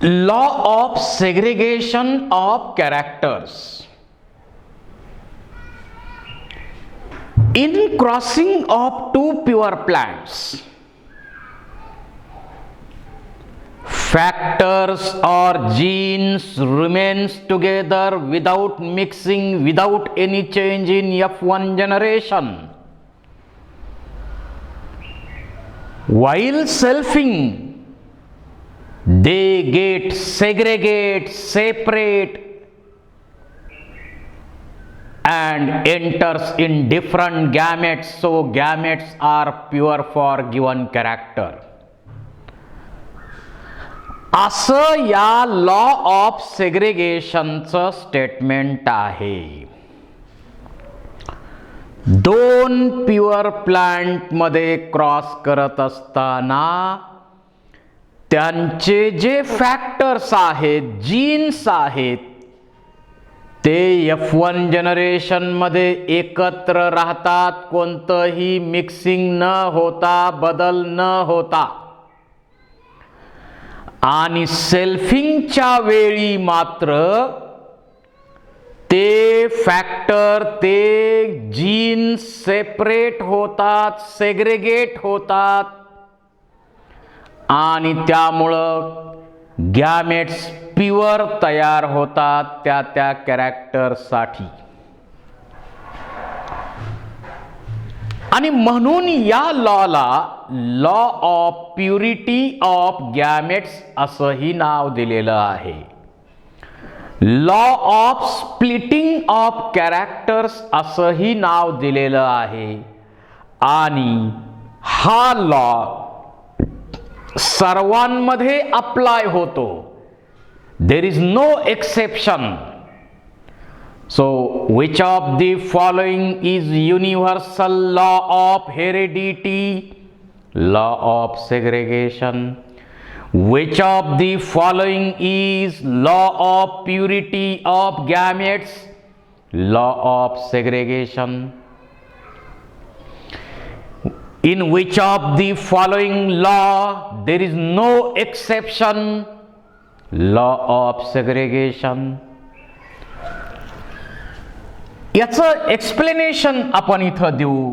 Law of segregation of characters. In crossing of two pure plants, factors or genes remains together without mixing, without any change in F1 generation. While selfing, they get segregate, separate, and enters in different gametes. So gametes are pure for given character. असं या law of सेग्रिगेशनचं statement आहे. दोन pure plant मध्ये cross करत असताना त्यांचे जे factors आहेत, जीन्स आहेत, ते F1 जनरेशन मध्ये एकत्र राहतात, कोणतंही मिक्सिंग न होता, बदल न होता. आणि सेल्फिंगच्या वेळी मात्र ते फॅक्टर, ते जीन्स सेपरेट होतात, सेग्रेगेट होतात आणि त्यामुळं गॅमेट्स प्युअर तयार होतात त्या त्या कॅरेक्टरसाठी. आणि म्हणून या लॉला law of purity of gametes असंही नाव दिलेलं आहे. Law of splitting of characters असंही नाव दिलेलं आहे. आणि हा लॉ सर्वांमध्ये अप्लाय होतो. There is no exception. So, which of the following is universal law of heredity? Law of segregation. Which of the following is law of purity of gametes? Law of segregation. In which of the following law there is no exception? Law of segregation. याचं explanation आपण इथं देऊ.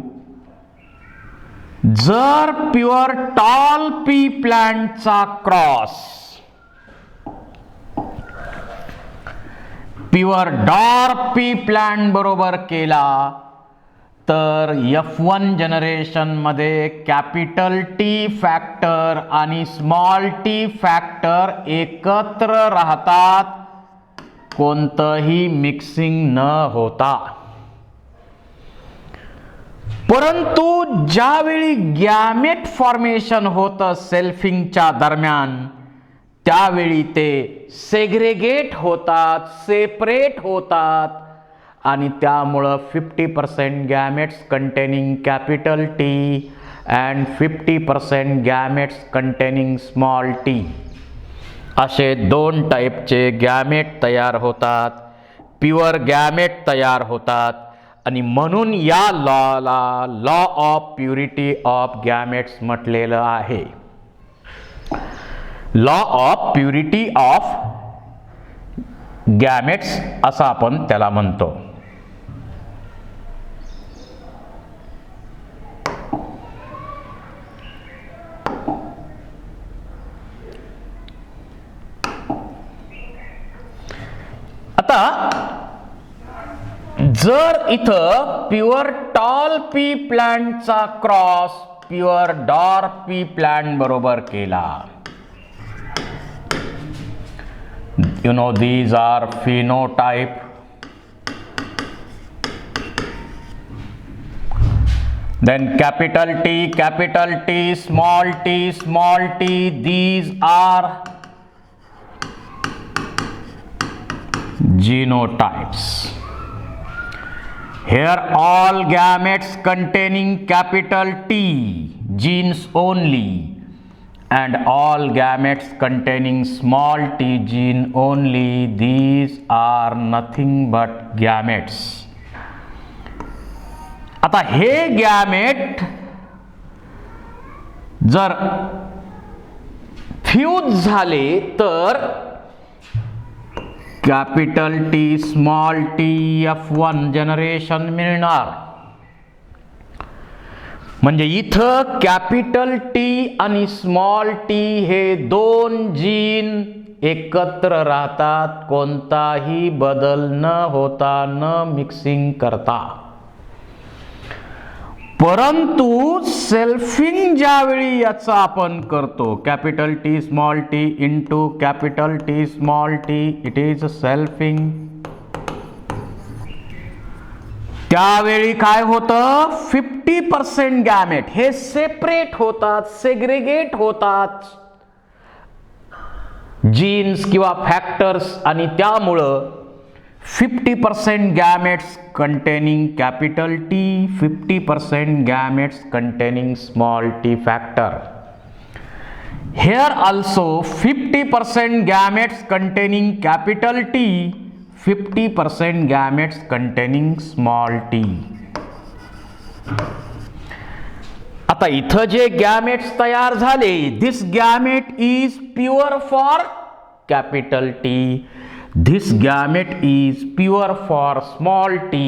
जर pure tall pea प्लांटचा cross pure dwarf pea plant बरोबर केला तर F1 generation मध्ये कॅपिटल टी फॅक्टर आणि स्मॉल टी फॅक्टर एकत्र राहतात, कोणतंही मिक्सिंग न होता. परंतु ज्यावेळी गॅमेट फॉर्मेशन होतं सेल्फिंगच्या दरम्यान, त्यावेळी ते सेग्रेगेट होतात, सेपरेट होतात आणि त्यामुळं 50% gametes containing capital T and 50% gametes containing small T असे दोन टाईपचे गॅमेट तयार होतात, प्युअर गॅमेट तयार होतात. आणि म्हणून या लॉला law of purity of gametes म्हटलेलं आहे. Law of purity of gametes असं आपण त्याला म्हणतो. आता जर इथं प्युअर टॉल पी प्लांटचा cross pure dwarf pea plant बरोबर केला, you know these are phenotype. Then capital T, small t, these are genotypes. Here all gametes containing capital T, genes only, and all gametes containing small t, gene only, these are nothing but gametes. आता हे gamete जर fuse झाले तर capital T small T F1 generation मिळणार. म्हणजे इथं capital T आणि small T हे दोन जीन एकत्र राहतात, कोणताही बदल न होता, न मिक्सिंग करता. परंतु सेल्फिंग ज्यावेळी याचा आपण करतो, capital T small T into capital T small T, it is selfing. त्यावेळी काय होतं, 50% गॅमेट हे सेपरेट होतात, सेग्रिगेट होतात जीन्स किंवा फॅक्टर्स, आणि त्यामुळं 50% gametes containing capital T, 50% gametes containing small t factor. Here also 50% gametes containing capital T, 50% gametes containing small t. आता इथं जे गॅमेट्स तयार झाले, this gamete is pure for capital T, this gamete is pure for small t,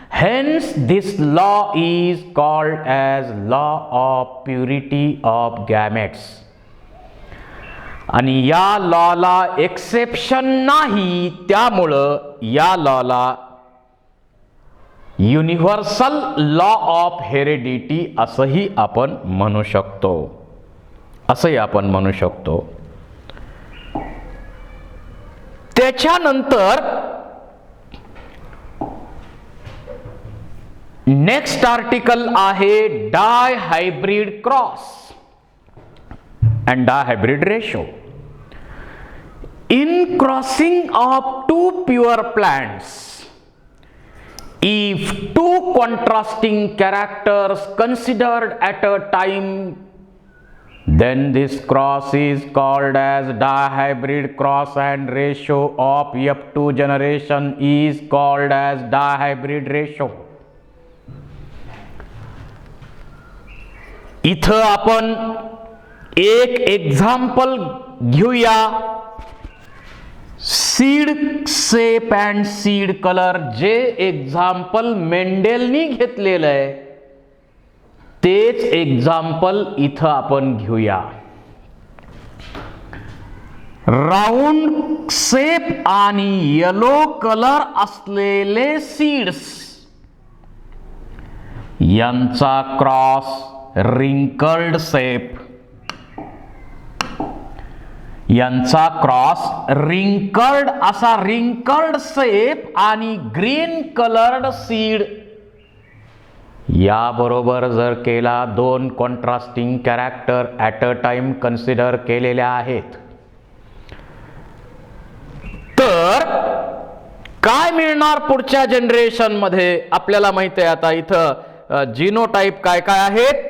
hence this law is called as law of purity of gametes. आणि या लॉला exception नाही, त्यामुळं या लॉला युनिव्हर्सल लॉ ऑफ हेरिडिटी असंही आपण म्हणू शकतो, असंही आपण म्हणू शकतो. त्याच्यानंतर नेक्स्ट आर्टिकल आहे डायहायब्रिड cross and dihybrid ratio. In crossing of two pure plants, if two contrasting characters considered at a time, then this cross is called as dihybrid cross and ratio of F2 generation is called as dihybrid ratio. इथं आपण एक example घेऊया, seed shape and seed colour. जे example मेंडेलनी घेतलेलं आहे तेच example इथं आपण घेऊया. राऊंड शेप आणि येलो कलर असलेले सीड्स यांचा क्रॉस रिंकल्ड शेप, यांचा क्रॉस रिंकल्ड असा रिंकल्ड शेप आणि ग्रीन कलर्ड सीड याबरोबर जर केला, दोन contrasting character at a time consider केलेल्या आहेत, तर काय मिळणार पुढच्या जनरेशन मध्ये. आपल्याला माहिती आहे आता इथं जीनोटाइप काय काय आहेत,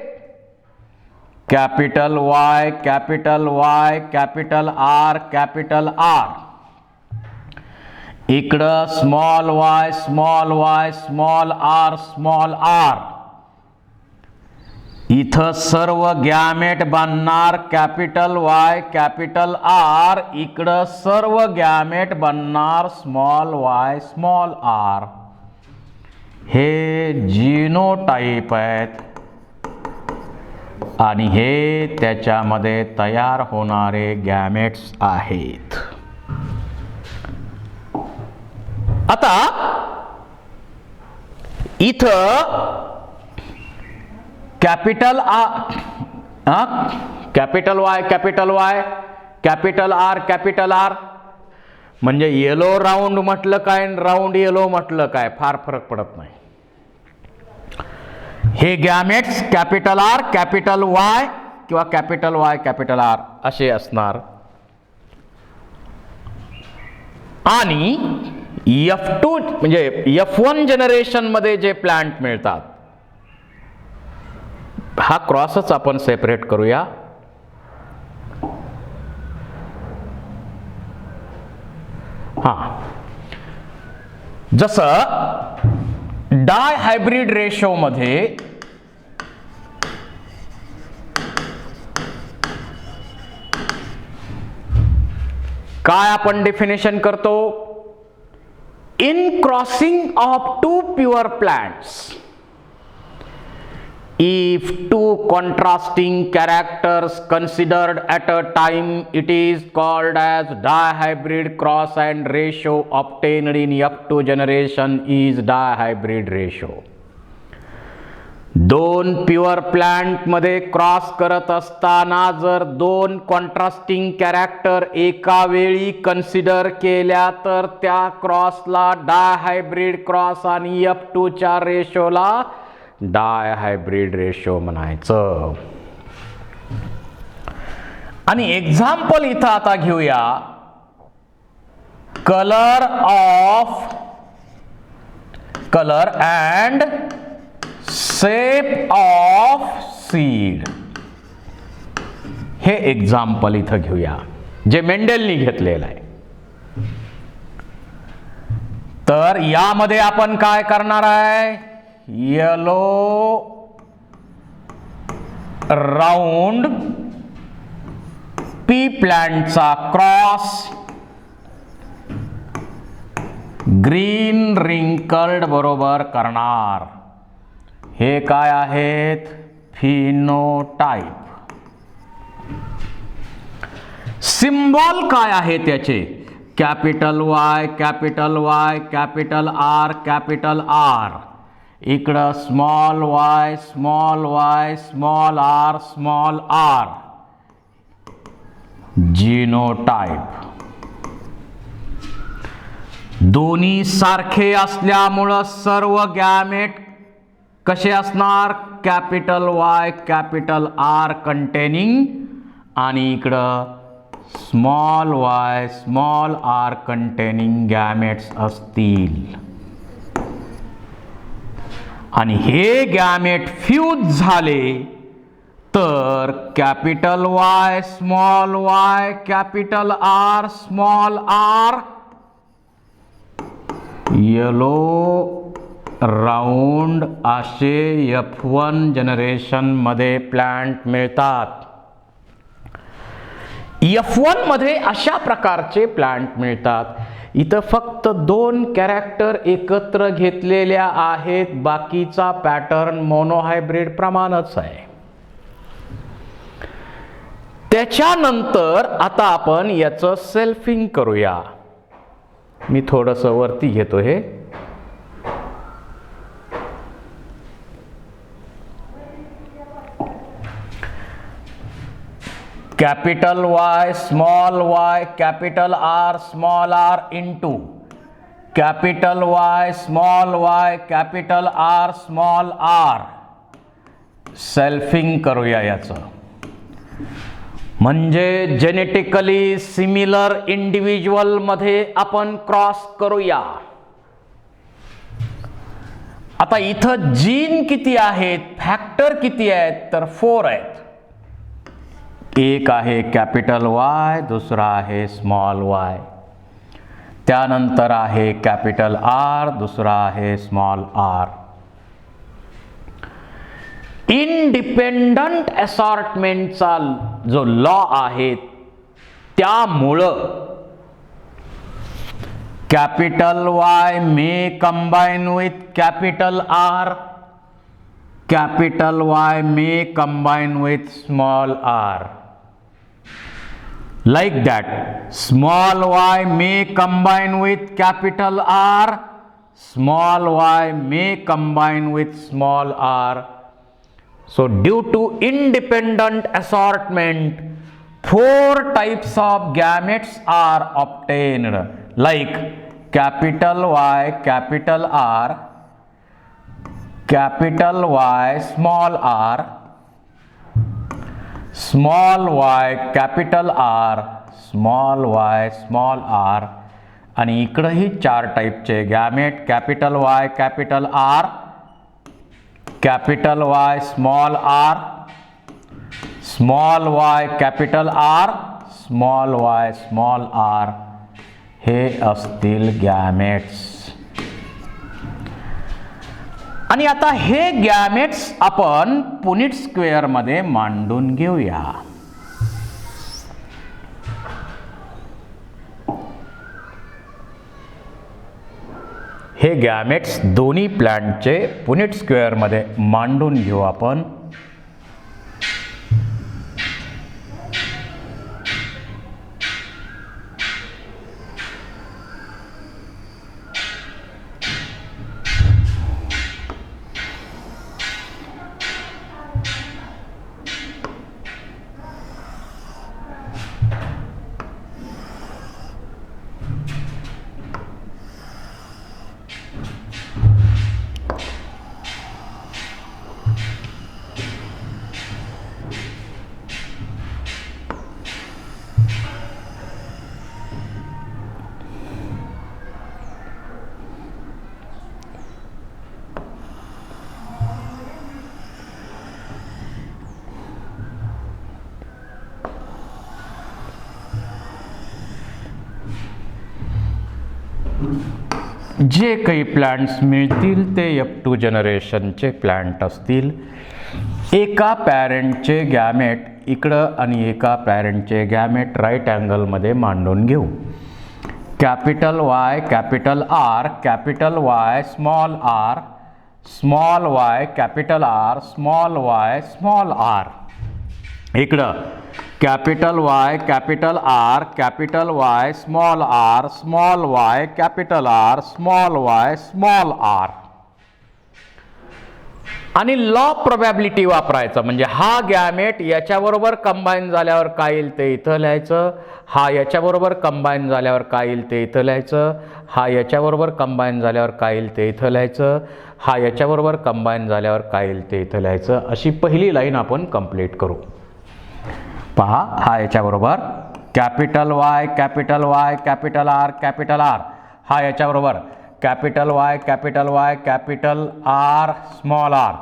capital Y, capital Y, capital R, capital R. इकडं small Y, small Y, small R, small r. इथं सर्व गॅमेट बनणार कॅपिटल वाय, कॅपिटल आर. इकडं सर्व गॅमेट बनणार स्मॉल वाय, स्मॉल आर. हे जीनोटाइप आहेत आणि हे त्याच्यामध्ये तयार होणारे गॅमेट्स आहेत. आता इथं capital capital Y, capital Y, capital R, capital R. म्हणजे येलो राऊंड म्हटलं काय, राऊंड येलो म्हटलं काय, फार फरक पडत नाही. हे gametes capital R, capital Y किंवा कॅपिटल वाय, कॅपिटल आर असे असणार. आणि F2 म्हणजे F1 जनरेशन मध्ये जे प्लांट मिळतात, हा क्रॉसच आपण सेपरेट करूया. हा, जसं डायहायब्रिड रेशो मध्ये काय आपण डेफिनेशन करतो? In crossing of two pure plants, if two contrasting characters considered at a time, it is called as dihybrid cross, and ratio obtained in F2 generation is dihybrid ratio. दोन pure plant मध्ये cross करत असताना जर दोन contrasting character एका वेळी consider केल्या तर त्या क्रॉसला डायहायब्रिड क्रॉस आणि F2 च्या रेशोला डायहायब्रिड रेशो म्हणायचं. आणि एक्झाम्पल इथं आता घेऊया. Colour and shape of seed, हे एक्झाम्पल इथं घेऊया जे मेंडेलनी घेतलेलं आहे. तर यामध्ये आपण काय करणार आहे? येलो राऊंड पी प्लांटचा क्रॉस ग्रीन रिंकल्ड बरोबर करणार. हे काय आहेत? फिनोटाइप. सिम्बॉल काय आहे त्याचे? Capital Y, capital Y, capital R, capital R. इकडं small Y, small Y, small R, small r. Genotype. दोन्ही सारखे असल्यामुळं सर्व गॅमेट कसे असणार? Capital Y, capital R containing, आणि इकडं small Y, small r containing gametes असतील. आणि हे गॅमेट फ्यूज झाले तर capital Y, small Y, capital R, small r, yellow round असे F1 जनरेशन मध्ये प्लांट मिळतात. F1 मध्ये अशा प्रकारचे प्लांट मिळतात. इथं फक्त दोन कॅरेक्टर एकत्र घेतलेल्या आहेत, बाकीचा पॅटर्न मोनोहायब्रिड प्रमाणच आहे. त्याच्यानंतर आता आपण याचं सेल्फिंग करूया. मी थोडंसं वरती घेतो हे. Capital Y, small y, capital R, small R into capital Y, small y, capital R, small r. Selfing करूया याचं. म्हणजे जेनेटिकली सिमिलर इंडिव्हिज्युअल मध्ये आपण क्रॉस करूया. आता इथं जीन किती आहेत, फॅक्टर किती आहेत? तर 4 आहेत. एक आहे कॅपिटल वाय, दुसरा आहे स्मॉल वाय, त्यानंतर आहे कॅपिटल आर, दुसरा आहे स्मॉल आर. इंडिपेंडंट असॉर्टमेंटचा जो लॉ आहे त्यामुळं capital Y may combine with capital R, capital Y may combine with small r. Like that, small y may combine with capital R, small y may combine with small r. So due to independent assortment, 4 types of gametes are obtained, like capital Y, capital R, capital Y, small r, small Y, capital R, small Y, small R. आणि इकडंही 4 टाईपचे gamete, capital Y, capital R, capital Y, small R, small Y, capital R, small Y, small R. हे असतील gametes. आणि आता हे gametes आपण Punnett square मध्ये मांडून घेऊया. हे गॅमेट्स दोन्ही प्लांटचे पुनेट स्क्वेअरमध्ये मांडून घेऊ आपण. जे काही प्लांट्स मिळतील ते F2 जनरेशनचे प्लांट असतील. एका पॅरेंटचे गॅमेट इकडं आणि एका पॅरेंटचे गॅमेट राईट अँगलमध्ये मांडून घेऊ. Capital Y capital R, capital Y small R, small Y capital R, small Y small R. इकडं capital Y capital R, capital Y small R, small Y capital R, small Y small R. आणि law probability वापरायचा. म्हणजे हा gamete याच्याबरोबर combine झाल्यावर काय येईल ते इथं लिहायचं, हा याच्याबरोबर कंबाईन झाल्यावर काय येईल ते इथं लिहायचं, हा याच्याबरोबर कंबाईन झाल्यावर काय येईल ते इथं लिहायचं, हा याच्याबरोबर कंबाईन झाल्यावर काय येईल ते इथं लिहायचं. अशी पहिली लाईन आपण कंप्लीट करू. पहा, हा याच्याबरोबर capital Y capital Y capital R capital R, हा याच्याबरोबर capital Y capital Y capital R small r,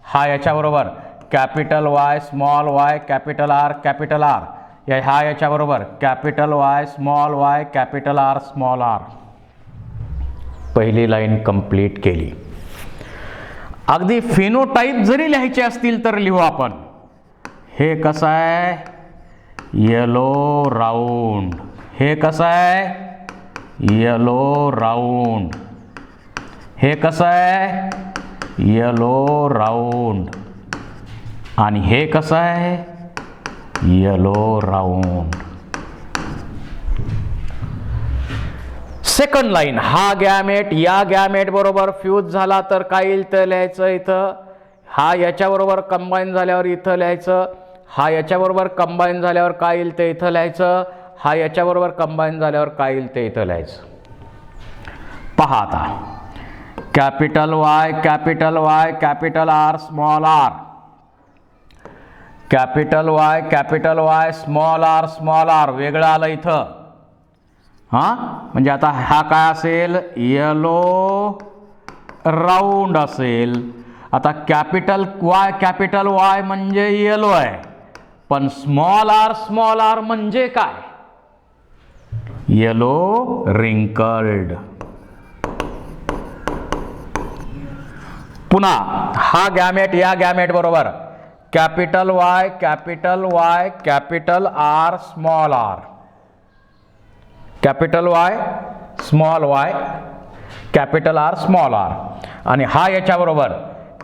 हा याच्याबरोबर capital Y small Y capital R capital R, हा याच्याबरोबर capital Y small Y capital R small r. पहिली line complete केली. अगदी phenotype जरी लिहायचे असतील तर लिहू आपण. हे कसं आहे, येलो राऊंड. हे कसं आहे, येलो राऊंड. हे कसं आहे, येलो राऊंड. आणि हे कसं आहे, येलो राऊंड. सेकंड लाईन, हा गॅमेट या गॅमेट बरोबर फ्यूज झाला तर काय येईल ते लिहायचं इथं, हा याच्याबरोबर कंबाईन झाल्यावर इथं लिहायचं, हा याच्याबरोबर कंबाईन झाल्यावर काय येईल ते इथं लिहायचं, हा याच्याबरोबर कंबाईन झाल्यावर काय येईल ते इथं लिहायचं. पहा आता, capital Y capital Y capital R small R, capital Y capital Y small r वेगळं आलं इथं. हां, म्हणजे आता हा काय असेल, येलो राऊंड असेल. आता कॅपिटल वाय म्हणजे येलो आहे, पण स्मॉल आर म्हणजे काय, येलो रिंकल्ड. पुन्हा हा गॅमेट या गॅमेट बरोबर capital Y capital R small R, capital Y small Y capital R small R. आणि हा याच्याबरोबर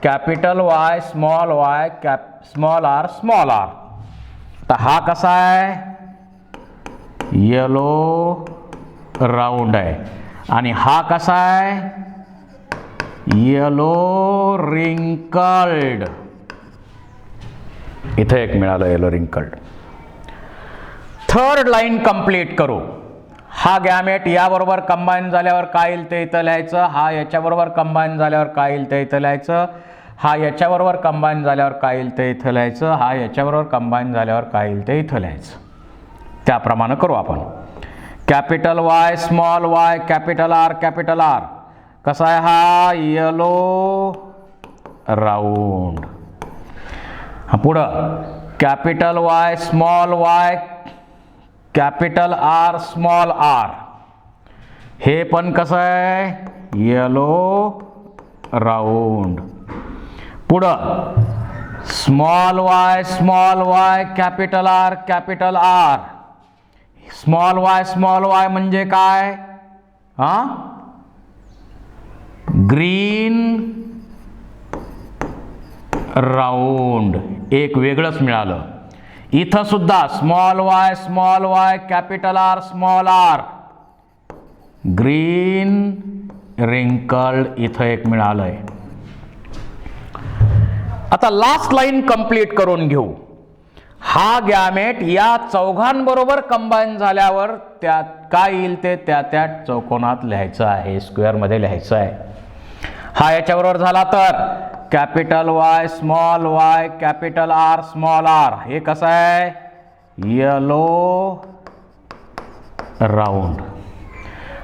capital Y small R small r. तर हा कसा आहे, येलो राऊंड आहे. आणि हा कसा आहे, येलो रिंकल्ड. इथं एक मिळालं yellow wrinkled. Third line complete करू. हा गॅमेट याबरोबर कंबाईन झाल्यावर काय येईल ते इथं लिहायचं, हा याच्याबरोबर कंबाईन झाल्यावर काय येईल ते इथं लिहायचं, हा याच्याबरोबर कंबाईन झाल्यावर काय येईल ते इथं लिहायचं, हा याच्याबरोबर कंबाईन झाल्यावर काय येईल ते इथं लिहायचं. त्याप्रमाणे करू आपण. Capital Y small Y capital R कसा आहे, हा येलो राऊंड. पुढं capital Y small Y capital R small R, हे पण कसं आहे, येलो राऊंड. पुढं small Y capital R, small Y म्हणजे काय, ग्रीन राऊंड एक वेगळंच मिळालं. इथं सुद्धा small Y capital R small R. Green wrinkled इथं एक मिळालंय. आता लास्ट लाईन कंप्लीट करून घेऊ. हा गॅमेट या चौघांबरोबर कंबाईन झाल्यावर त्यात काय येईल ते त्या चौकोनात लिहायचं आहे, स्क्वेअर मध्ये लिहायचं आहे. हा याच्याबरोबर झाला तर capital Y capital R small R. हे कसं आहे? Yellow round.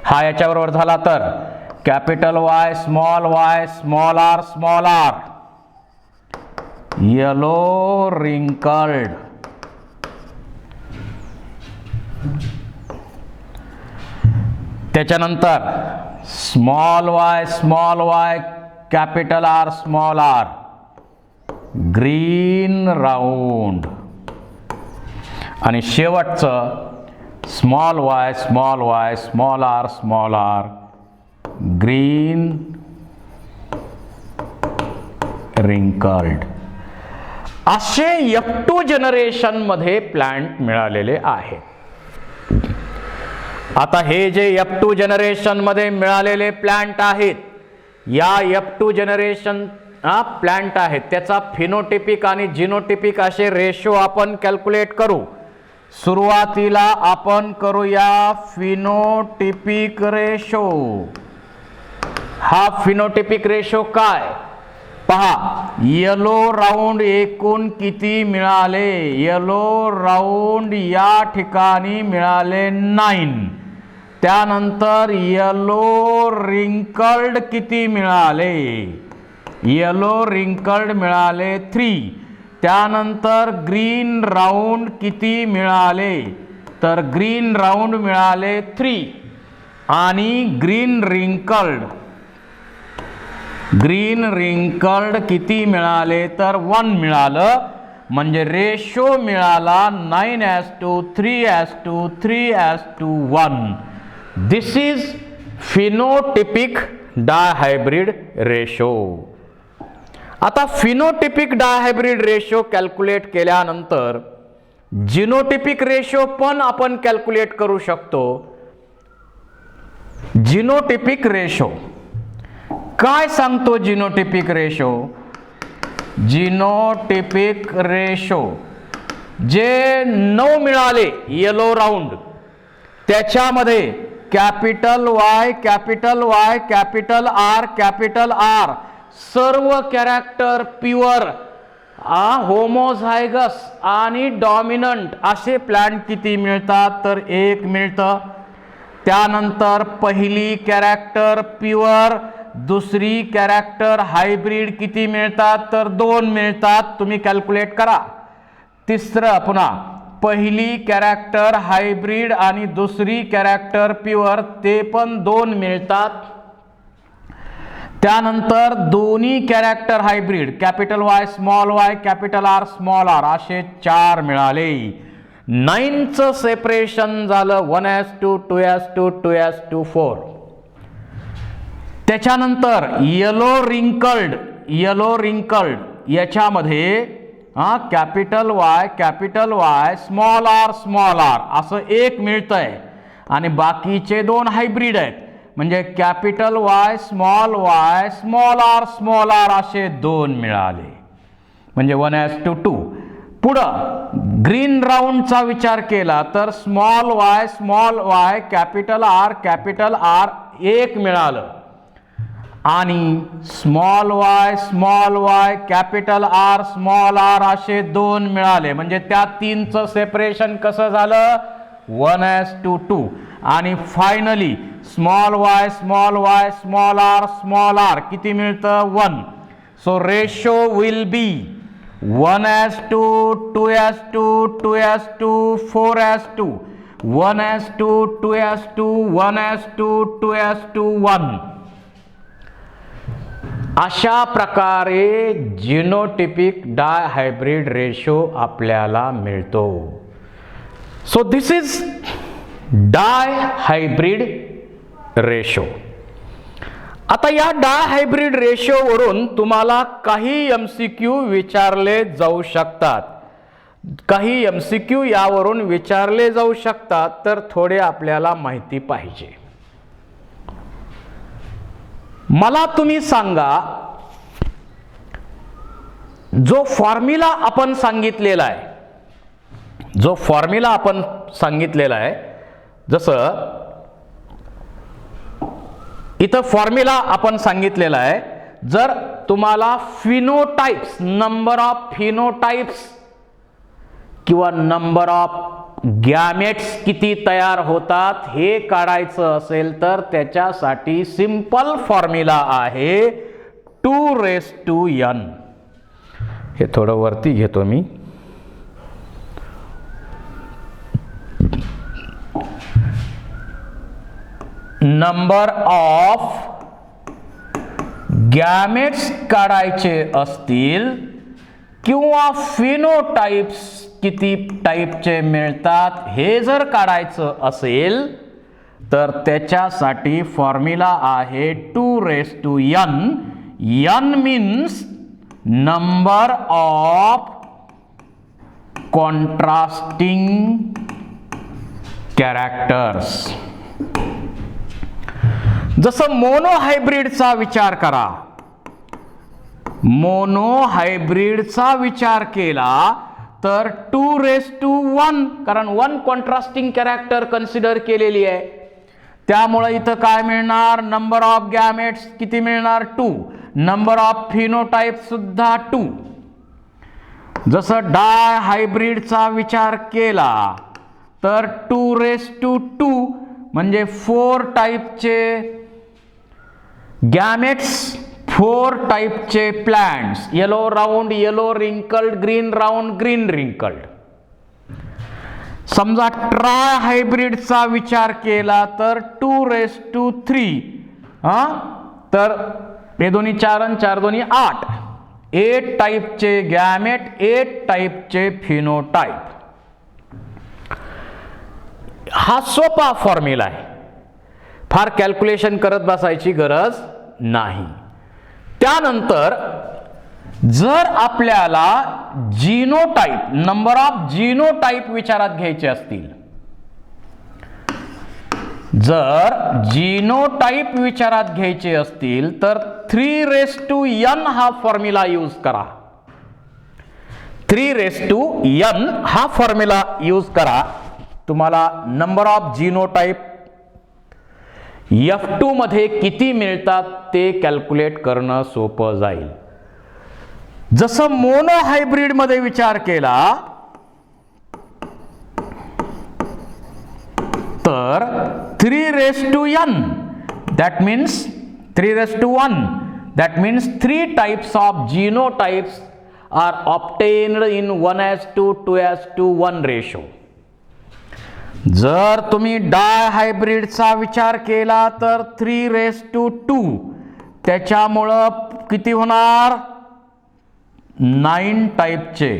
हा याच्याबरोबर झाला तर capital Y small r yellow wrinkled. त्याच्यानंतर small Y capital R small R green round. आणि शेवटचं small Y small R green wrinkled. असे F2 जनरेशन मध्ये प्लांट मिळालेले आहेत. आता हे जे F2 जनरेशन मध्ये मिळालेले प्लांट आहेत, या F2 जनरेशन प्लांट आहेत त्याचा फिनोटिपिक आणि जिनोटिपिक असे रेशो आपण कॅल्क्युलेट करू. सुरुवातीला आपण करूया फिनोटिपिक रेशो. हा फिनोटिपिक रेशो काय पहा. येलो राऊंड एकूण किती मिळाले? येलो राऊंड या ठिकाणी मिळाले 9. त्यानंतर येलो रिंकल्ड किती मिळाले? येलो रिंकल्ड मिळाले 3. त्यानंतर ग्रीन राऊंड किती मिळाले? तर ग्रीन राऊंड मिळाले 3. आणि ग्रीन रिंकल्ड किती मिळाले? तर 1 मिळालं. म्हणजे रेशो मिळाला 9:3:3:1. दिस इज फिनोटिपिक डायहायब्रिड रेशो. आता फिनोटिपिक डायहायब्रिड रेशो कॅल्क्युलेट केल्यानंतर जिनोटिपिक रेशो पण आपण कॅल्क्युलेट करू शकतो. जिनोटिपिक रेशो काय सांगतो? जिनोटिपिक रेशो जे 9 मिळाले येलो राऊंड त्याच्यामध्ये कॅपिटल वाय कॅपिटल आर सर्व कॅरेक्टर प्युअर होमोझायगस आणि डॉमिनंट असे प्लांट किती मिळतात? तर 1 मिळतं. त्यानंतर पहिली कॅरेक्टर प्युअर, दुसरी कॅरेक्टर हायब्रिड किती मिळतात? तर 2 मिळतात. तुम्ही कॅल्क्युलेट करा. तिसरं पुन्हा पहिली कॅरेक्टर हायब्रिड आणि दुसरी कॅरेक्टर प्युअर ते पण 2 मिळतात. त्यानंतर दोन्ही character hybrid capital Y capital R small R असे 4 मिळाले. 9चं सेपरेशन झालं 1:2 2:2 2:4. त्याच्यानंतर येलो रिंकल्ड याच्यामध्ये कॅपिटल वाय स्मॉल आर असं 1 मिळतंय आणि बाकीचे 2 हायब्रिड आहेत. म्हणजे कॅपिटल वाय स्मॉल आर असे 2 मिळाले. म्हणजे 1:2. पुढं ग्रीन राऊंडचा विचार केला तर स्मॉल वाय कॅपिटल आर 1 मिळालं आणि small Y capital R small R असे 2 मिळाले. म्हणजे त्या 3चं सेपरेशन कसं झालं? 1:2. आणि finally small Y small R किती मिळतं? 1. So ratio will be 1:2 2:2 2:2 4:2 1:2 2:2 1:2 2:1. अशा प्रकारे जिनोटिपिक डायहायब्रिड रेशो आपल्याला मिळतो. So this is dihybrid ratio. आता या डायहायब्रिड रेशोवरून तुम्हाला काही MCQ विचारले जाऊ शकतात. काही MCQ यावरून विचारले जाऊ शकतात, तर थोडे आपल्याला माहिती पाहिजे. मला तुम्ही सांगा, जो फॉर्म्युला आपण सांगितलेला आहे, जसं इथं फॉर्म्युला आपण सांगितलेला आहे, जर तुम्हाला फिनोटाइप्स, नंबर ऑफ फिनोटाइप्स किंवा नंबर ऑफ गॅमेट्स किती तयार होतात हे काढायचं असेल, तर त्याच्यासाठी सिंपल फॉर्म्युला आहे 2n. हे थोडं वरती घेतो मी. नंबर ऑफ गॅमेट्स काढायचे असतील किंवा फिनोटाइप्स किती टाइपचे मिळतात हे जर काढायचं असेल, तर त्याच्यासाठी फॉर्म्युला आहे 2n. n means number of contrasting characters. जसं मोनोहायब्रिडचा विचार करा. मोनोहायब्रिडचा विचार केला तर 2:1, कारण 1 कॉन्ट्रास्टिंग कॅरेक्टर कन्सिडर केलेली आहे. त्यामुळे इथं काय मिळणार, नंबर ऑफ गॅमेट्स किती मिळणार, 2. नंबर ऑफ फिनोटाइप सुद्धा 2. जसं डायहायब्रिडचा विचार केला तर 2:2 म्हणजे 4 टाइपचे गॅमेट्स, 4 टाइपचे plants, yellow round, yellow wrinkled, green round, green wrinkled. समजा ट्रायहायब्रिडचा विचार केला तर 2:3. तर हे दोन्ही 4 आणि 4 दोन्ही 8. 8 टाइपचे गॅमेट, 8 टाइपचे फिनोटाइप. हा सोपा फॉर्म्युला आहे, फार कॅल्क्युलेशन करत बसायची गरज नाही. त्यानंतर जर आपल्याला जीनोटाइप, नंबर ऑफ जीनोटाइप विचारात घ्यायचे असतील, जर जीनोटाइप विचारात घ्यायचे असतील तर 3:n हा फॉर्म्युला यूज करा. 3:n हा फॉर्म्युला यूज करा. तुम्हाला नंबर ऑफ जीनोटाइप F2 मध्ये किती मिळतात ते कॅल्क्युलेट करणं सोपं जाईल. जसं मोनोहायब्रिड मध्ये विचार केला तर 3:n, that means 3:1, that means 3 types of genotypes are obtained in 1:2, 2:1 ratio. जर तुम्ही डायहायब्रिडचा विचार केला तर 3:2, त्याच्यामुळं किती होणार, 9 टाइपचे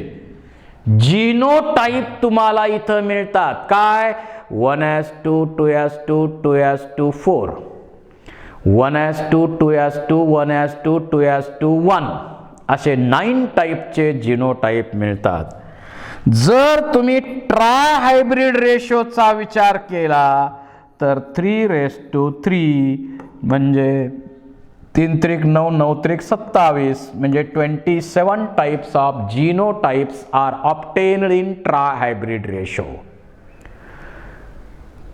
जीनोटाइप तुम्हाला इथं मिळतात. काय, 1:2, 2:2, 2:4, 1:2, 2:2, 1:2, 2:1 असे 9 टाइपचे जीनोटाइप मिळतात. जर तुम्ही ट्रायहायब्रिड रेशोचा विचार केला तर 3:3 म्हणजे 3:9, 9:27 म्हणजे 27 types of genotypes are obtained in trihybrid ratio.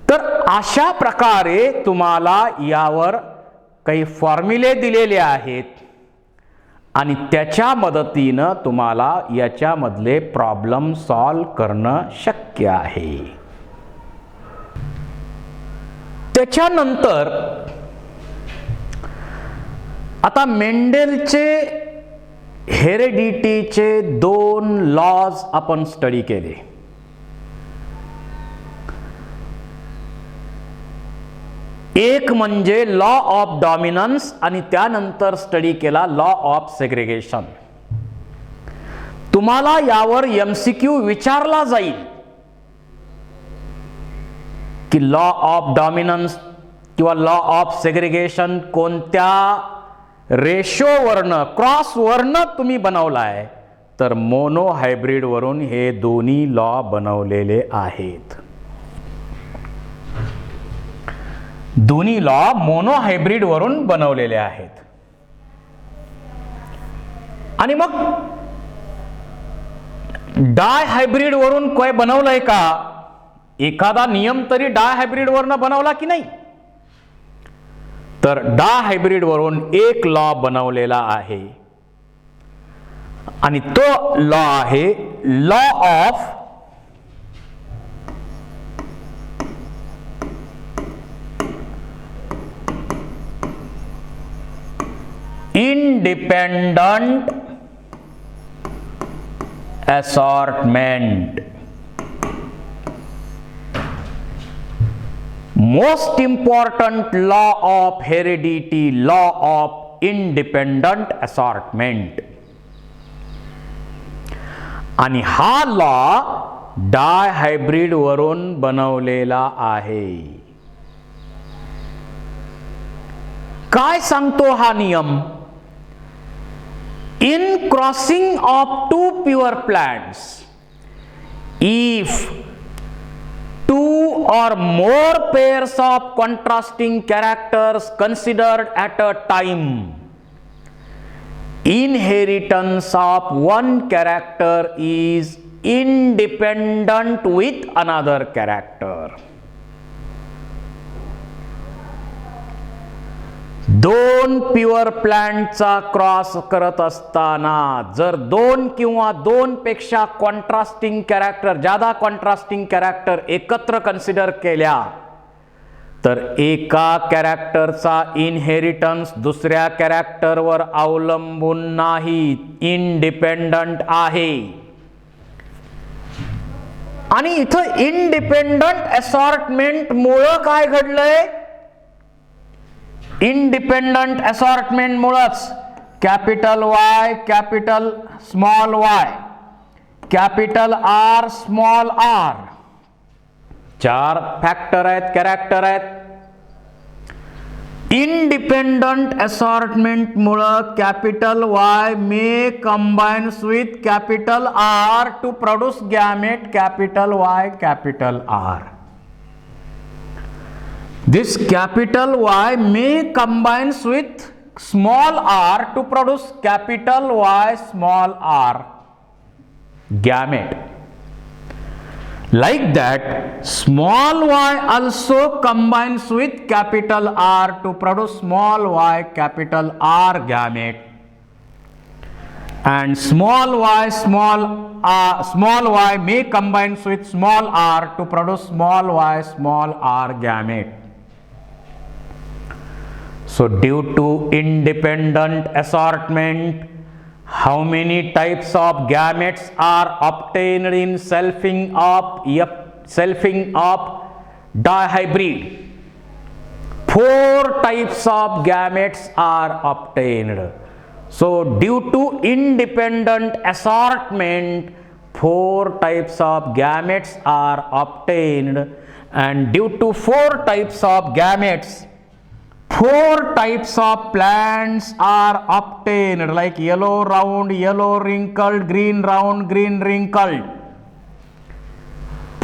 तर अशा प्रकारे तुम्हाला यावर काही फॉर्म्युले दिलेले आहेत आणि त्याच्या मदतीनं तुम्हाला याच्यामधले प्रॉब्लेम सॉल्व करणं शक्य आहे. त्याच्यानंतर आता मेंडेलचे हेरेडिटीचे 2 लॉज आपण स्टडी केले. एक म्हणजे लॉ ऑफ डॉमिनन्स आणि त्यानंतर स्टडी केला लॉ ऑफ सेग्रिगेशन. तुम्हाला यावर MCQ विचारला जाईल की लॉ ऑफ डॉमिनन्स किंवा लॉ ऑफ सेग्रिगेशन कोणत्या रेशोवरनं क्रॉसवरनं तुम्ही बनवलाय, तर मोनो हायब्रिड वरून हे दोन्ही लॉ बनवलेले आहेत. दोन्ही लॉ मोनो हायब्रिड वरून बनवलेले आहेत. आणि मग डाय हायब्रिड वरून काय बनवलंय का? एखादा नियम तरी डाय हायब्रिड वरून बनवला की नाही? तर डाय हायब्रिड वरून एक लॉ बनवलेला आहे आणि तो लॉ आहे law of independent assortment. Most important law of heredity, law of independent assortment. आणि हा लॉ डाय हायब्रिड वरून बनवलेला आहे. काय सांगतो हा नियम? In crossing of two pure plants, if two or more pairs of contrasting characters considered at a time, inheritance of one character is independent with another character. दोन प्युअर प्लांटचा क्रॉस करत असताना जर दोन किंवा दोन पेक्षा कॉन्ट्रास्टिंग कॅरेक्टर, ज्यादा contrasting character एकत्र कन्सिडर केल्या, तर एका कॅरेक्टरचा इनहेरिटन्स दुसऱ्या कॅरेक्टरवर अवलंबून नाही, इंडिपेंडंट आहे. आणि इथं इंडिपेंडंट असॉर्टमेंट मुळे काय घडलंय? इंडिपेंडंट असॉर्टमेंट मुळेच capital Y, capital small Y, capital R, small R, चार फॅक्टर आहेत, कॅरेक्टर आहेत. इंडिपेंडंट असॉर्टमेंट मुळे capital Y may combines with capital R to produce gamete capital Y, capital R. This capital Y may combines with small r to produce capital Y, small r gamete. Like that, small y also combines with capital R to produce small y, capital R gamete. And small y may combines with small r to produce small y, small r gamete. So due to independent assortment, how many types of gametes are obtained in selfing of dihybrid? 4 types of gametes are obtained. So due to independent assortment, 4 types of gametes are obtained, and due to 4 types of gametes, 4 types of plants are obtained, like yellow round, yellow wrinkled, green round, green wrinkled.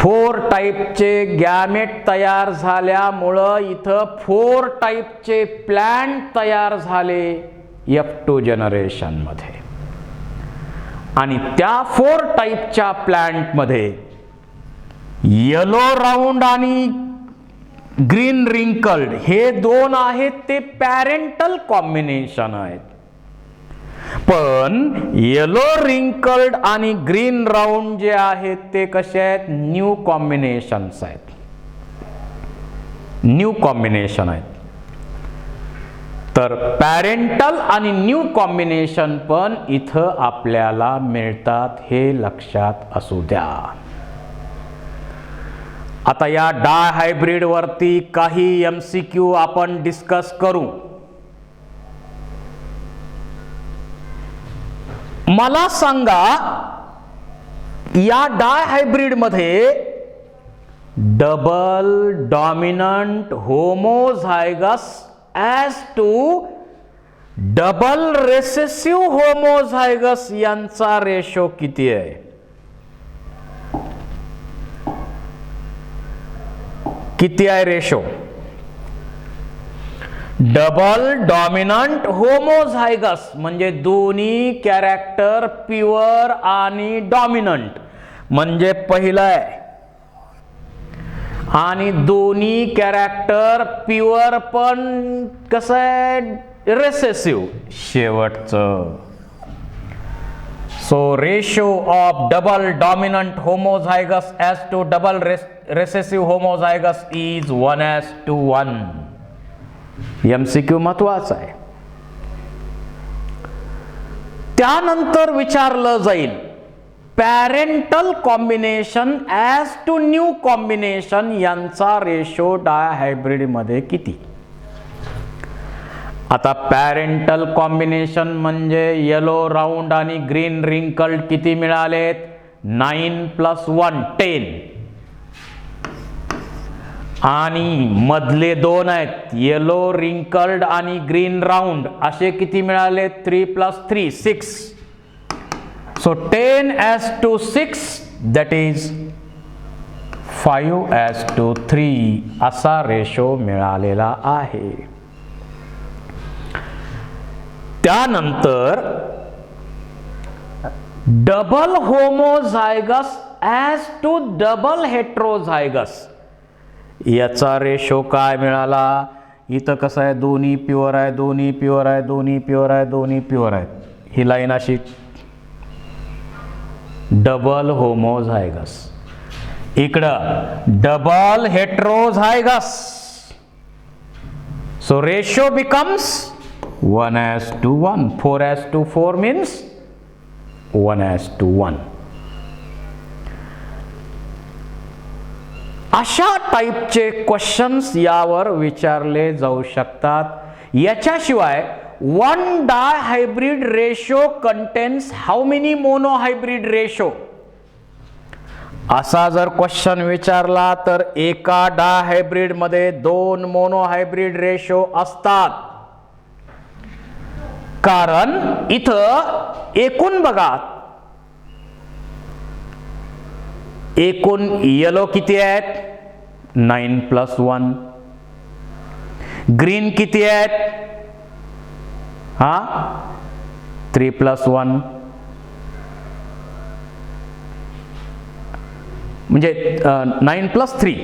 4 टाइपचे gamete तयार झाल्यामुळं इथं 4 टाइपचे plant तयार झाले F2 generation मध्ये. आणि त्या 4 टाइपच्या प्लांट मध्ये येलो राऊंड आणि ग्रीन रिंकल्ड हे दोन आहेत, ते पॅरेंटल कॉम्बिनेशन आहेत. पण येलो रिंकल्ड आणि ग्रीन राऊंड जे आहेत ते कसे आहेत? न्यू कॉम्बिनेशन्स आहेत, न्यू कॉम्बिनेशन आहेत. तर पॅरेंटल आणि न्यू कॉम्बिनेशन पण इथं आपल्याला मिळतात, हे लक्षात असू द्या. आता या डाय हायब्रिड वरती काही MCQ आपण डिस्कस करू. मला सांगा, या डाय हायब्रिड मध्ये double dominant homozygous as to double recessive homozygous यांचा रेशो किती आहे? किती आहे रेशो? डबल डॉमिनंट होमोझायगस म्हणजे दोन्ही कॅरेक्टर प्युअर आणि डॉमिनंट म्हणजे पहिलं आहे, आणि दोन्ही कॅरेक्टर प्युअर पण कसं आहे रेसेसिव्ह शेवटचं. So ratio of double dominant homozygous as to double recessive homozygous is 1:1. MCQ महत्वाचा आहे. त्यानंतर विचारलं जाईल parental combination as to new combination यांचा रेशो डायहायब्रिड मध्ये किती? आता पॅरेंटल कॉम्बिनेशन म्हणजे येलो राऊंड आणि ग्रीन रिंकल्ड किती मिळालेत? 9 + 1 10. आणि मधले दोन आहेत येलो रिंकल्ड आणि ग्रीन राऊंड असे किती मिळाले? 3 + 3 6. सो 10:6 दॅट इज 5:3 असा रेशो मिळालेला आहे. त्यानंतर double homozygous as to double heterozygous याचा रेशो काय मिळाला? इथं कसं आहे दोन्ही प्युअर आहे, दोन्ही प्युअर आहे, दोन्ही प्युअर आहे, दोन्ही प्युअर आहेत. ही लाईन अशी डबल होमोझायगस, इकडं double heterozygous. So ratio becomes 1:1. 4:4 means 1:1. अशा टाईपचे क्वेश्चन्स यावर विचारले जाऊ शकतात. याच्याशिवाय 1 dihybrid ratio contains how many monohybrid ratio असा जर क्वेश्चन विचारला तर एका डायहायब्रिड मध्ये 2 मोनोहायब्रिड रेशो असतात. कारण इथं एकूण बघा, एकूण येलो किती आहेत? 9 + 1. ग्रीन किती आहेत? 3 + 1. म्हणजे 9 + 3.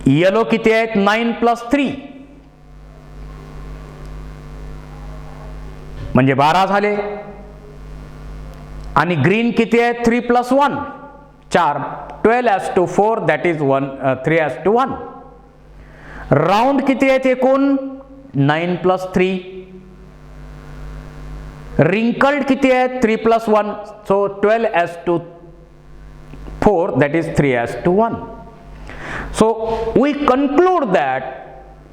येलो किती आहेत? 9 + 3 म्हणजे 12 झाले. आणि ग्रीन किती आहे? 3 + 1 4. 12:4 दॅट इज 3:1. राऊंड किती आहेत एकूण? 9 + 3. रिंकल्ड किती आहेत? 3 + 1. So 12:4 that is 3:1. So we conclude that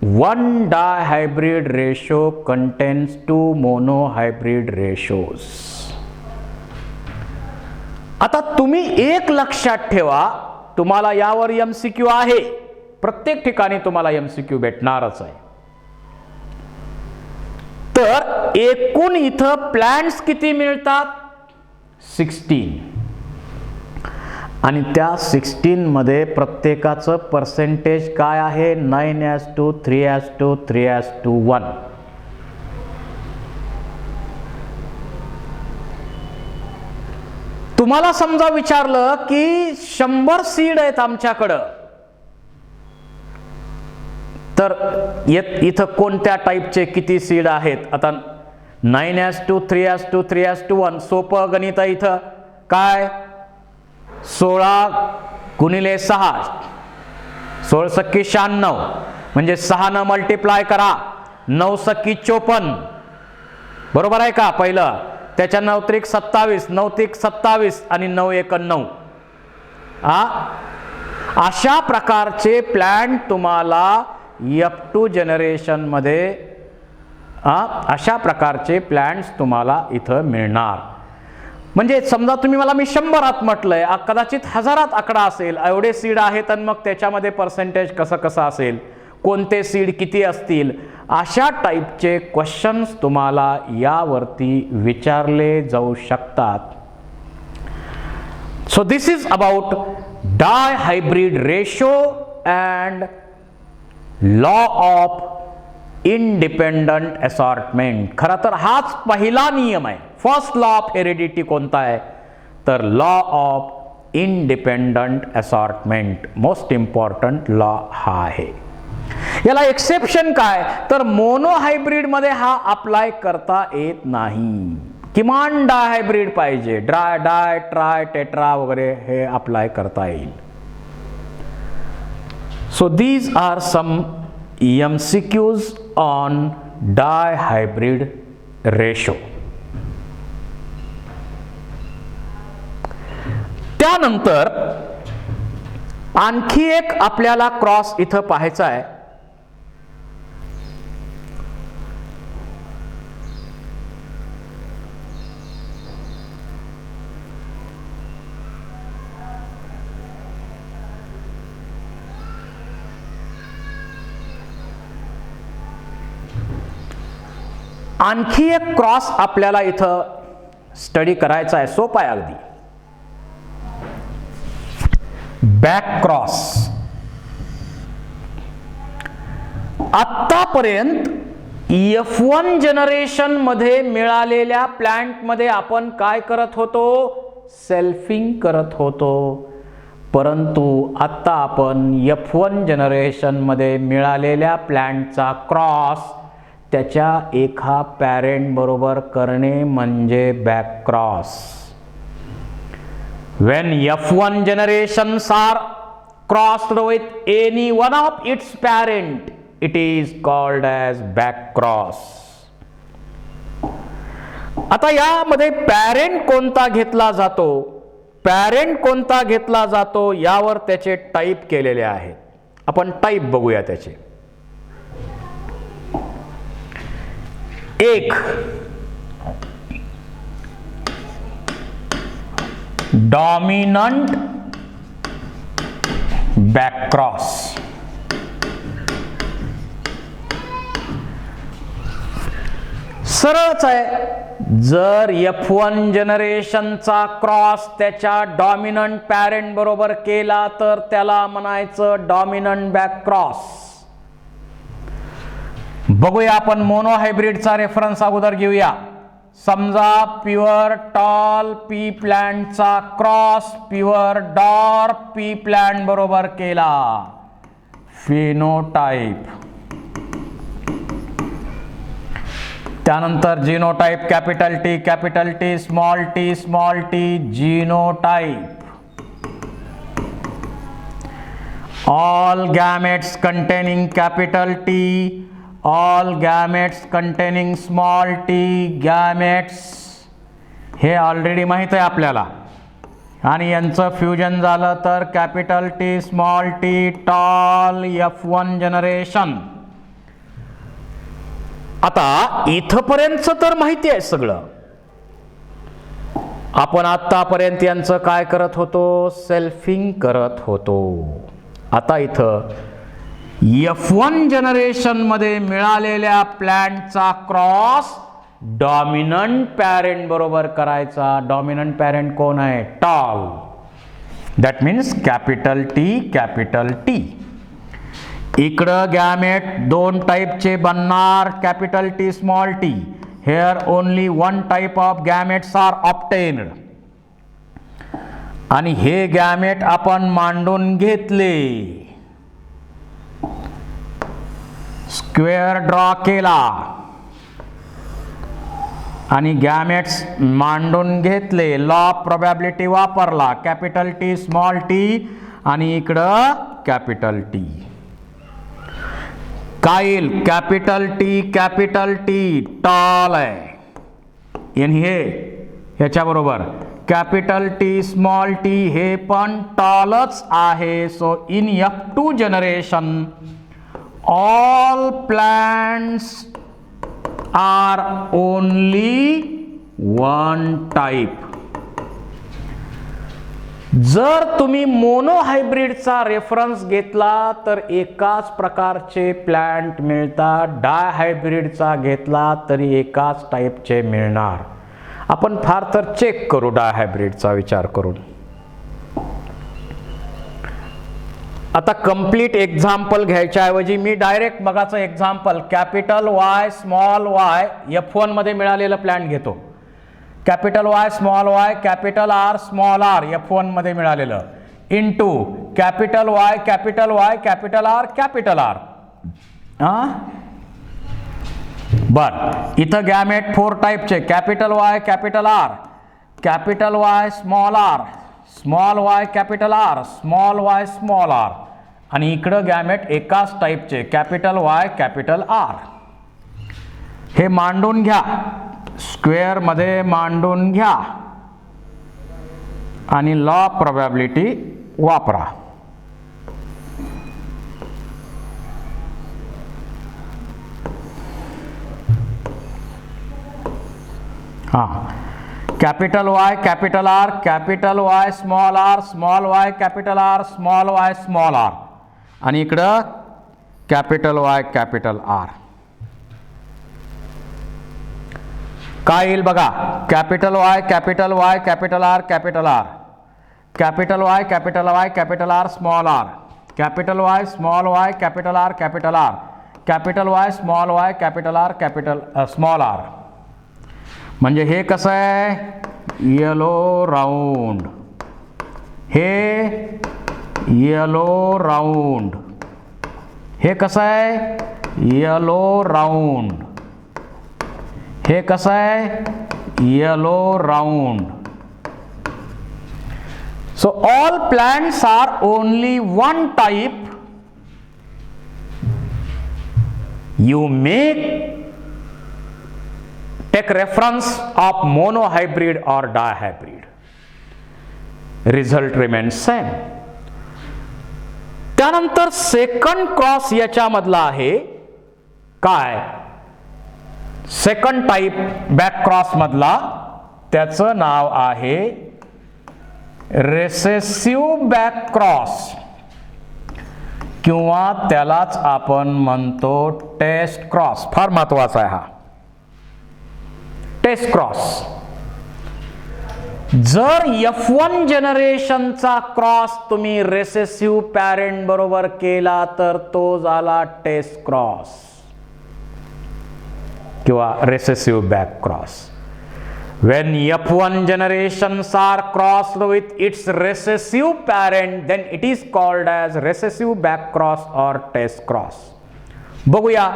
1 dihybrid ratio contains 2 monohybrid ratios. आता तुम्ही एक लक्षात ठेवा, तुम्हाला यावर MCQ आहे, प्रत्येक ठिकाणी तुम्हाला MCQ भेटणारच आहे. तर एकूण इथं प्लांट्स किती मिळतात? 16. आणि त्या 16 मध्ये प्रत्येकाचं पर्सेंटेज काय आहे? 9:2, 3:2, 3:1. तुम्हाला समजा विचारलं की 100 सीड आहेत आमच्याकडं, तर इथं कोणत्या टाईपचे किती सीड आहेत? आता 9:2, 3:2, 3:1 सोपं गणित आहे. इथं काय? 16 × 6 16 × 96 म्हणजे 6 न मल्टिप्लाय करा, 9 × 54 बरोबर आहे का? पहिलं त्याच्या 9 × 27, 9 × 27 आणि 9 × 9. अशा प्रकारचे प्लॅन्ट तुम्हाला F2 जनरेशन मध्ये अशा प्रकारचे प्लॅन्ट्स तुम्हाला इथं मिळणार. म्हणजे समजा तुम्ही मला मी 100 म्हटलंय, कदाचित हजारात आकडा असेल, एवढे सीड आहेत आणि मग त्याच्यामध्ये पर्सेंटेज कसं असेल, कोणते सीड किती असतील, अशा टाईपचे क्वेश्चन्स तुम्हाला यावरती विचारले जाऊ शकतात. So this is about dihybrid ratio and law of independent assortment. खरं तर हाच पहिला नियम आहे. फर्स्ट लॉ ऑफ हेरिडिटी कोणता आहे, तर law of independent assortment. Most important law हा आहे. याला एक्सेप्शन काय, तर मोनोहायब्रिड मध्ये हा अप्लाय करता येत नाही. किमान डायहायब्रिड पाहिजे, डाय ट्राय टेट्रा वगैरे हे अप्लाय करता येईल. So these are some MCQs on dihybrid ratio. त्यानंतर आणखी एक आपल्याला क्रॉस इथं पाहायचा आहे. आणखी एक क्रॉस आपल्याला इथं स्टडी करायचा आहे. सोपा आहे अगदी. Back cross. आतापर्यंत F1 जनरेशन मध्ये मिळालेल्या प्लांट मध्ये आपण काय करत होतो, सेल्फिंग करत होतो. परंतु आता आपण F1 जनरेशन मध्ये मिळालेल्या प्लांटचा क्रॉस त्याच्या एका पॅरेंट बरोबर करणे म्हणजे back cross. when F1 generations are crossed with any one of its parent, it is called as back cross. आता यामध्ये पॅरेंट कोणता घेतला जातो, पॅरेंट कोणता घेतला जातो यावर त्याचे टाईप केलेले आहेत. आपण टाईप बघूया त्याचे. एक डॉमिनंट बॅकक्रॉस. सरळच आहे. जर F1 जनरेशनचा क्रॉस त्याच्या डॉमिनंट पॅरेंट बरोबर केला तर त्याला म्हणायचं डॉमिनंट बॅकक्रॉस. बघूया आपण मोनोहायब्रिडचा रेफरन्स अगोदर घेऊया. समजा प्युअर टॉल पी प्लांटचा cross pure dwarf pea plant बरोबर केला. फिनोटाइप. त्यानंतर genotype capital T small t genotype. All gametes containing capital T, all gametes containing small t gametes. हे ऑलरेडी माहित आहे आपल्याला. आणि यांचं फ्युजन झालं तर capital T small t tall F1 generation. आता इथपर्यंतचं तर माहिती आहे सगळं. आपण आतापर्यंत यांचं काय करत होतो, सेल्फिंग करत होतो. आता इथं F1 जनरेशन मध्ये मिळालेल्या प्लांटचा क्रॉस डॉमिनंट पॅरेंट बरोबर करायचा. डॉमिनंट पॅरेंट कोण आहे, tall. That means capital T. इकडं गॅमेट दोन टाईपचे बनणार, capital T small T. Here only one type of gametes are obtained. आणि हे गॅमेट आपण मांडून घेतले, स्क्वेअर ड्रॉ केला आणि गॅमेट्स मांडून घेतले. लॉ ऑफ प्रोबॅबिलिटी वापरला, कॅपिटल टी स्मॉल टी आणि इकडं कॅपिटल टी. काय कॅपिटल टी टॉल आहे आणि हे ह्याच्या बरोबर कॅपिटल टी स्मॉल टी हे पण टॉलच आहे. So in F2 generation all plants are only one type. जर तुम्ही मोनोहायब्रिडचा रेफरन्स घेतला तर एकाच प्रकारचे प्लांट मिळतात, डायहायब्रिडचा घेतला तरी एकाच टाईपचे मिळणार. आपण फार तर चेक करू डायहायब्रिडचा विचार करून. आता कंप्लीट एक्झाम्पल घ्यायच्या ऐवजी मी डायरेक्ट मगाचं example capital Y small y F1 मध्ये मिळालेलं प्लांट घेतो. Capital Y small Y capital R small r F1 मध्ये मिळालेलं into capital Y capital Y capital R capital R. बर, इथं गॅमेट 4 टाईपचे capital Y capital R capital Y small R small Y capital R small Y small R, आणि इकडं gamete एकाच टाईपचे capital Y capital R. हे मांडून घ्या, स्क्वेअर मध्ये मांडून घ्या आणि लॉ प्रोबॅबिलिटी वापरा. Capital Y capital R small Y capital R small Y small R, आणि इकडं कॅपिटल वाय कॅपिटल आर. काय येईल बघा, capital Y capital Y capital R capital R capital Y capital R small R capital Y small Y capital R capital R capital Y small Y capital R capital small R. म्हणजे हे कसं आहे yellow round, हे yellow round, हे कसं आहे yellow round, हे कसं आहे yellow round. So all plants are only one type. You may take reference of monohybrid or dihybrid. Result remains same. त्यानंतर सेकंड क्रॉस याच्यामधला आहे काय, सेकंड टाइप बॅक क्रॉस मधला, त्याचं नाव आहे रेसेसिव्ह बॅक क्रॉस, किंवा त्यालाच आपण म्हणतो टेस्ट क्रॉस. फार महत्वाचा आहे हा टेस्ट क्रॉस. जर F1 जनरेशनचा क्रॉस तुम्ही रेसेसिव्ह पॅरेंट बरोबर केला तर तो झाला टेस्ट क्रॉस किंवा recessive back cross. When F1 generations are crossed with its recessive parent, then it is called as recessive back cross or test cross. बघूया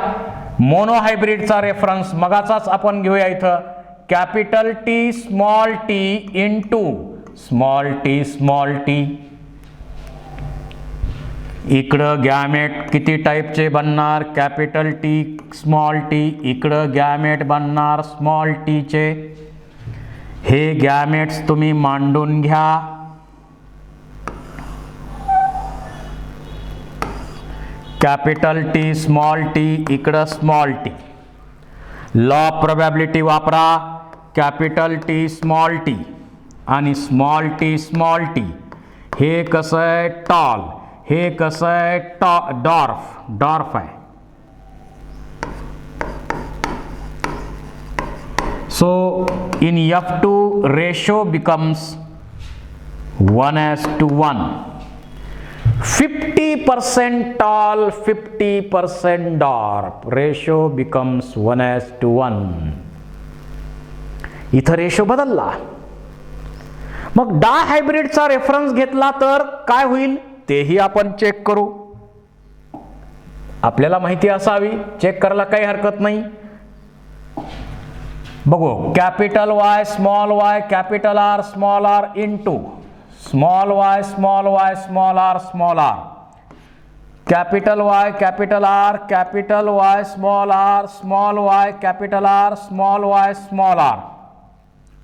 मोनोहायब्रिडचा रेफरन्स मगाचाच आपण घेऊया. इथं capital T small T into small T. इकडं gamete किती टाईपचे बनणार, capital T small T. इकडं gamete बनणार स्मॉल टीचे. हे गॅमेट्स तुम्ही मांडून घ्या. कॅपिटल टी स्मॉल टी, इकडं स्मॉल टी. लॉ प्रोबॅबिलिटी वापरा. कॅपिटल टी स्मॉल टी आणि स्मॉल टी. हे कसं आहे टॉल, हे कसं आहे डॉर्फ आहे. So in F2 ratio becomes 1:1. 50% tall, 50% dwarf. Ratio becomes 1:1. इथं रेशो बदलला. मग डायहायब्रिडचा रेफरन्स घेतला तर काय होईल तेही आपण चेक करू. आपल्याला माहिती असावी, चेक करायला काही हरकत नाही. बघू, capital Y capital R small R into small Y small R. Capital Y capital R small Y capital R small R,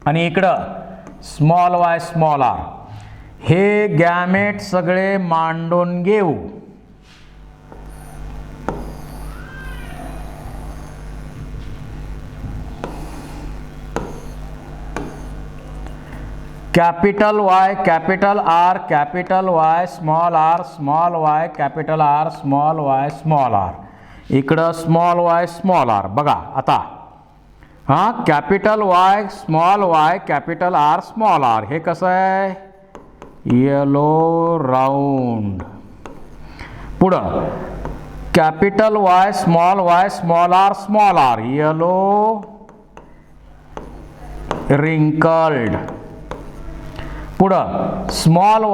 आणि इकडं स्मॉल वाय स्मॉल आर. हे गॅमेट सगळे मांडून घेऊ. Capital Y capital R capital Y small R small Y capital R small Y small R. इकडं small Y small R. बघा आता हां, capital Y small Y capital R small R. हे कसं आहे? Yellow round. पुढं capital Y small R small r. Yellow wrinkled. पुढं small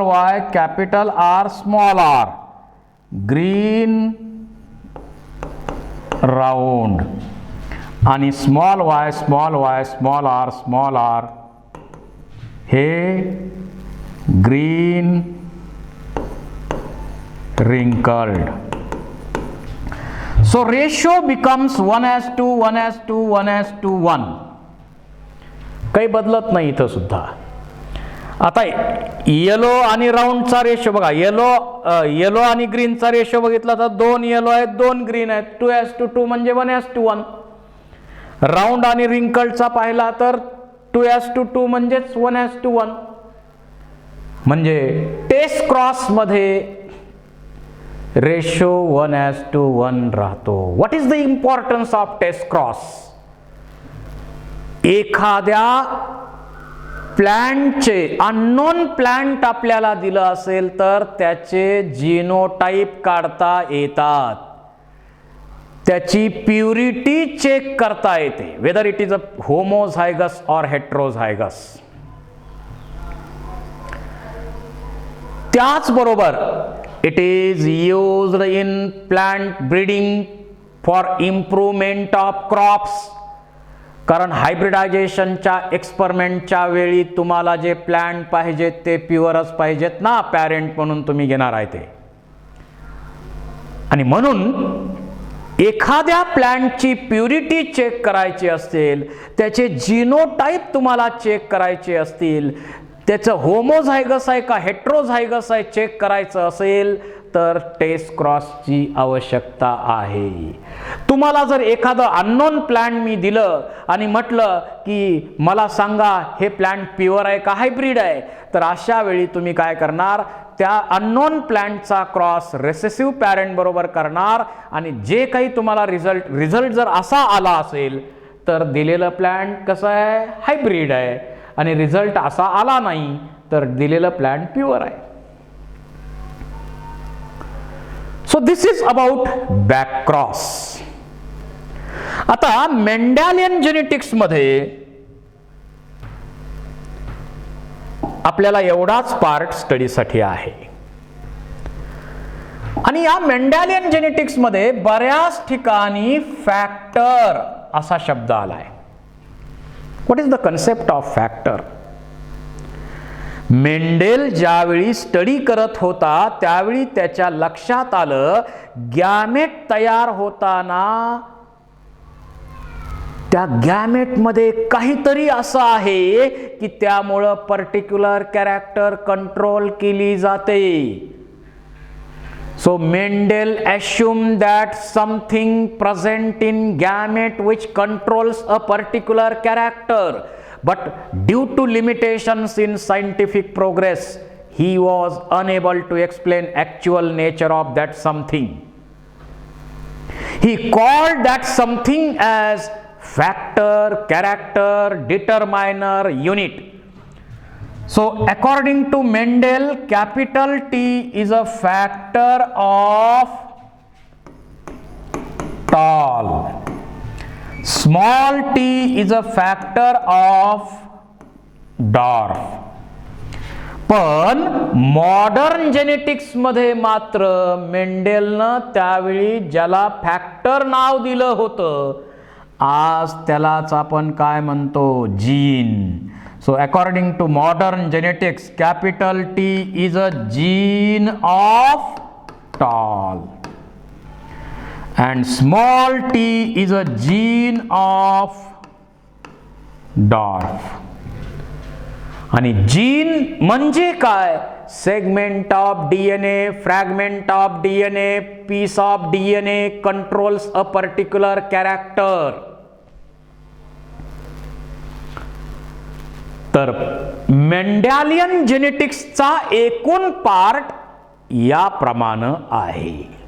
Y capital R small R green round. आणि स्मॉल वाय स्मॉल आर हे green wrinkled. So ratio becomes 1:1:1:1. काही बदलत नाही इथं सुद्धा. आता येलो आणि राऊंडचा रेशो बघा. येलो आणि ग्रीनचा रेशो बघितला तर 2 येलो आहेत 2 ग्रीन आहेत. 2:2 म्हणजे 1:1. राऊंड आणि रिंकल्डचा पाहिला तर 2:2 म्हणजेच 1:1. म्हणजे टेस्ट क्रॉस मध्ये रेशो 1:1 राहतो. What is the importance of test cross? एखाद्या प्लॅन्टचे अननोन प्लॅन्ट आपल्याला दिलं असेल तर त्याचे जीनोटाइप काढता येतात. त्याची प्युरिटी चेक करता येते, whether it is a homozygous और हेट्रोझायगस. त्याचबरोबर it is used in plant breeding for improvement of crops. कारण हायब्रिडायझेशनच्या एक्सपेरिमेंटच्या वेळी तुम्हाला जे प्लॅन्ट पाहिजेत ते प्युअरच पाहिजेत ना, पॅरेंट म्हणून तुम्ही घेणार आहे ते. आणि म्हणून एखाद्या प्लॅन्टची प्युरिटी चेक करायची असेल, त्याचे जीनोटाइप तुम्हाला चेक करायचे असतील, त्याचं होमोझायगस आहे का हेट्रोझायगस आहे चेक करायचं असेल तर टेस्ट क्रॉसची आवश्यकता आहे. तुम्हाला जर एखादं अननोन प्लॅन्ट मी दिलं आणि म्हटलं की मला सांगा हे प्लॅन्ट प्युअर आहे का हायब्रिड आहे, तर अशा वेळी तुम्ही काय करणार? त्या अननोन प्लॅन्टचा क्रॉस रेसेसिव्ह पॅरेंट बरोबर करणार आणि जे काही तुम्हाला रिझल्ट जर असा आला असेल तर दिलेलं प्लॅन्ट कसं आहे? हायब्रिड आहे. आणि रिझल्ट असा आला नाही तर दिलेलं प्लॅन्ट प्युअर आहे. So this is about back cross. आता मेंडेलियन जेनेटिक्स मध्ये आपल्याला एवढाच पार्ट स्टडीसाठी आहे. आणि या मेंडेलियन जेनेटिक्स मध्ये बऱ्याच ठिकाणी फॅक्टर असा शब्द आलाय. What is the concept of factor? Mendel ज्यावेळी स्टडी करत होता त्यावेळी त्याच्या लक्षात आलं गॅमेट तयार होताना त्या गॅमेट मध्ये काहीतरी असं आहे की त्यामुळं पर्टिक्युलर कॅरेक्टर कंट्रोल केली जाते. So Mendel assumed that something present in gamete which controls a particular character, but due to limitations in scientific progress, he was unable to explain actual nature of that something. He called that something as factor, character, determiner, unit. So according to Mendel, capital T is a factor of tall. Small t is a factor of dwarf. पण modern genetics मध्ये मात्र मेंडेलनं त्यावेळी ज्याला factor नाव दिलं होतं आज त्यालाच आपण काय म्हणतो? Gene. So according to modern genetics, capital T is a gene of tall and small t is a gene of dwarf. आणि जीन म्हणजे काय? Segment of DNA, fragment of DNA, piece of DNA controls a particular character. तर Mendelian जेनेटिक्सचा एकूण part याप्रमाणे आहे.